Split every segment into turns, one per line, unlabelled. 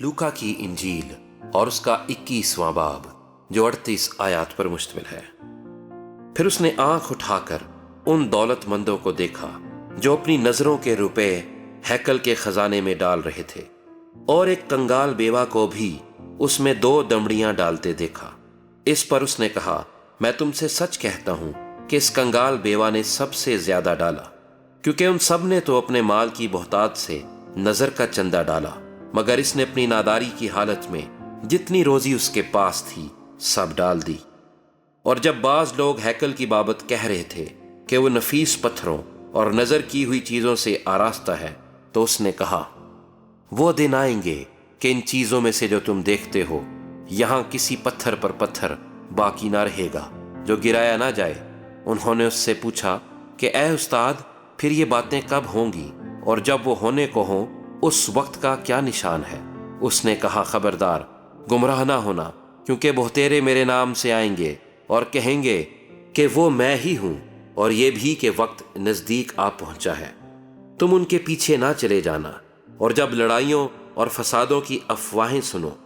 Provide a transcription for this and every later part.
लूका की इंजील और उसका 21वां बाब जो 38 आयत पर मुश्तमिल है। फिर उसने आंख उठाकर उन दौलतमंदों को देखा जो अपनी नजरों के रुपए हैकल के खजाने में डाल रहे थे, और एक कंगाल बेवा को भी उसमें 2 दमड़ियां डालते देखा। इस पर उसने कहा, मैं तुमसे सच कहता हूं कि इस कंगाल बेवा ने सबसे ज्यादा डाला, क्योंकि उन सब ने तो अपने माल की बहुतात से नजर का चंदा डाला, मगर इसने अपनी नादारी की हालत में जितनी रोजी उसके पास थी सब डाल दी। और जब बाज लोग हैकल की बाबत कह रहे थे कि वो नफीस पत्थरों और नजर की हुई चीजों से आरास्ता है, तो उसने कहा, वो दिन आएंगे कि इन चीजों में से जो तुम देखते हो यहां किसी पत्थर पर पत्थर बाकी ना रहेगा जो गिराया ना जाए। उन्होंने उससे पूछा कि ए उस्ताद, फिर ये बातें कब होंगी, और जब वो होने को हों उस वक्त का क्या निशान है? उसने कहा, खबरदार, गुमराह ना होना, क्योंकि बहुतेरे मेरे नाम से आएंगे और कहेंगे कि वो मैं ही हूं, और ये भी कि वक्त नजदीक आ पहुंचा है। तुम उनके पीछे ना चले जाना, और जब लड़ाइयों और फसादों की अफवाहें सुनो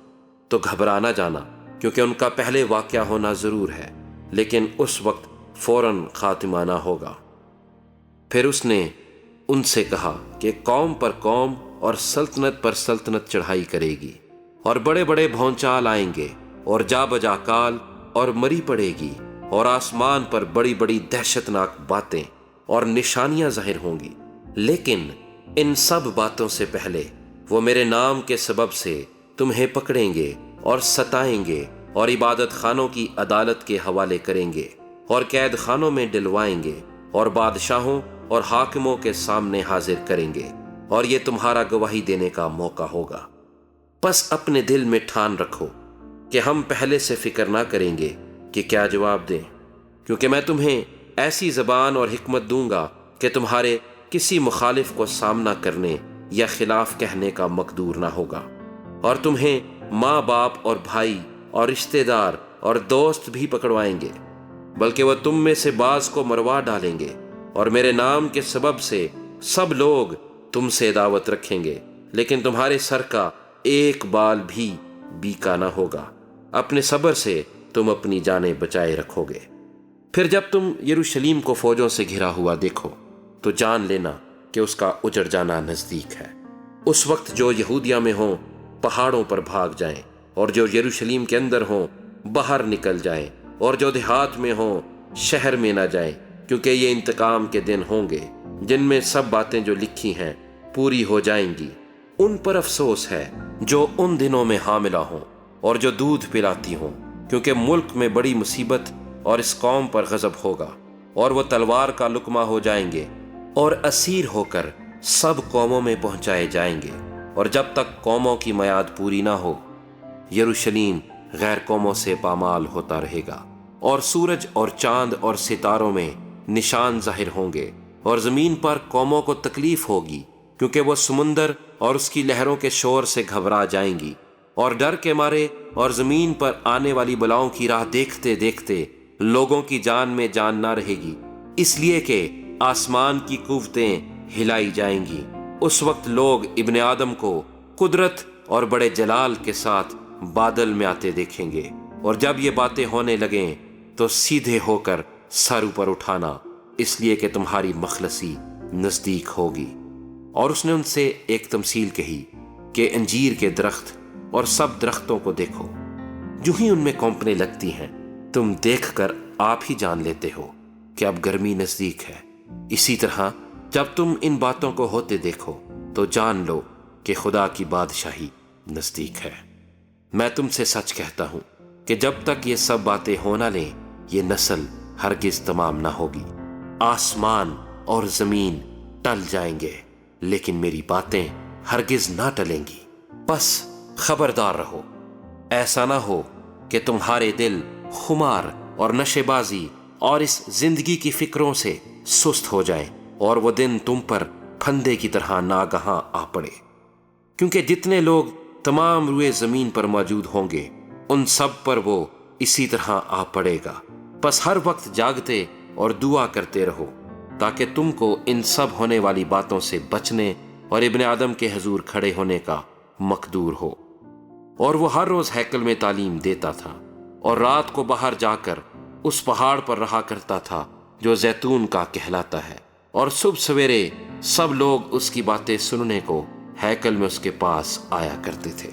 तो घबरा ना जाना, क्योंकि उनका पहले वाक़या होना जरूर है, लेकिन उस वक्त फौरन खातिमाना होगा। फिर उसने उनसे कहा कि कौम पर कौम और सल्तनत पर सल्तनत चढ़ाई करेगी, और बड़े बड़े भौंचाल आएंगे, और जा बजा काल और मरी पड़ेगी, और आसमान पर बड़ी बड़ी दहशतनाक बातें और निशानियां जाहिर होंगी। लेकिन इन सब बातों से पहले वो मेरे नाम के सबब से तुम्हें पकड़ेंगे और सताएंगे, और इबादत खानों की अदालत के हवाले करेंगे, और कैद खानों में डलवाएंगे, और बादशाहों और हाकिमों के सामने हाजिर करेंगे, और ये तुम्हारा गवाही देने का मौका होगा। बस अपने दिल में ठान रखो कि हम पहले से फिक्र ना करेंगे कि क्या जवाब दें, क्योंकि मैं तुम्हें ऐसी ज़बान और हिकमत दूंगा कि तुम्हारे किसी मुखालिफ को सामना करने या खिलाफ कहने का मकदूर ना होगा। और तुम्हें माँ बाप और भाई और रिश्तेदार और दोस्त भी पकड़वाएंगे, बल्कि वह तुम में से बाज को मरवा डालेंगे, और मेरे नाम के सबब से सब लोग तुमसे दावत रखेंगे, लेकिन तुम्हारे सर का एक बाल भी बीका ना होगा। अपने सब्र से तुम अपनी जानें बचाए रखोगे। फिर जब तुम यरूशलेम को फौजों से घिरा हुआ देखो तो जान लेना कि उसका उजड़ जाना नजदीक है। उस वक्त जो यहूदिया में हों पहाड़ों पर भाग जाएं, और जो यरूशलेम के अंदर हों बाहर निकल जाएं, और जो देहात में हों शहर में ना जाएं, क्योंकि ये इंतकाम के दिन होंगे जिनमें सब बातें जो लिखी हैं पूरी हो जाएंगी। उन पर अफसोस है जो उन दिनों में हामिला हों और जो दूध पिलाती हों, क्योंकि मुल्क में बड़ी मुसीबत और इस कौम पर गजब होगा, और वो तलवार का लुकमा हो जाएंगे और असीर होकर सब कौमों में पहुंचाए जाएंगे। और जब तक कौमों की मयाद पूरी ना हो यरूशलेम गैर कौमों से पामाल होता रहेगा, और सूरज और चांद और सितारों में निशान जाहिर होंगे, और जमीन पर कौमों को तकलीफ होगी, क्योंकि वो समुंदर और उसकी लहरों के शोर से घबरा जाएंगी, और डर के मारे और जमीन पर आने वाली बलाओं की राह देखते देखते लोगों की जान में जान ना रहेगी, इसलिए कि आसमान की कुव्वतें हिलाई जाएंगी। उस वक्त लोग इब्ने आदम को कुदरत और बड़े जलाल के साथ बादल में आते देखेंगे, और जब ये बातें होने लगें तो सीधे होकर सर ऊपर उठाना, इसलिए कि तुम्हारी मखलसी नजदीक होगी। और उसने उनसे एक तमसील कही कि अंजीर के दरख्त और सब दरख्तों को देखो, जो ही उनमें कौंपने लगती हैं तुम देखकर आप ही जान लेते हो कि अब गर्मी नजदीक है। इसी तरह जब तुम इन बातों को होते देखो तो जान लो कि खुदा की बादशाही नजदीक है। मैं तुमसे सच कहता हूं कि जब तक ये सब बातें हो ना लें ये नस्ल हरगिज तमाम ना होगी। आसमान और जमीन टल जाएंगे, लेकिन मेरी बातें हरगिज ना टलेंगी। बस खबरदार रहो, ऐसा ना हो कि तुम्हारे दिल खुमार और नशेबाजी और इस जिंदगी की फिक्रों से सुस्त हो जाएं, और वो दिन तुम पर फंदे की तरह नागहां आ पड़े, क्योंकि जितने लोग तमाम रुए जमीन पर मौजूद होंगे उन सब पर वो इसी तरह आ पड़ेगा। बस हर वक्त जागते और दुआ करते रहो, ताकि तुमको इन सब होने वाली बातों से बचने और इब्ने आदम के हजूर खड़े होने का मकदूर हो। اور وہ ہر روز ہیکل میں تعلیم دیتا تھا اور رات کو باہر جا کر اس پہاڑ پر رہا کرتا تھا جو زیتون کا کہلاتا ہے، اور صبح سویرے سب لوگ اس کی باتیں سننے کو ہیکل میں اس کے پاس آیا کرتے تھے۔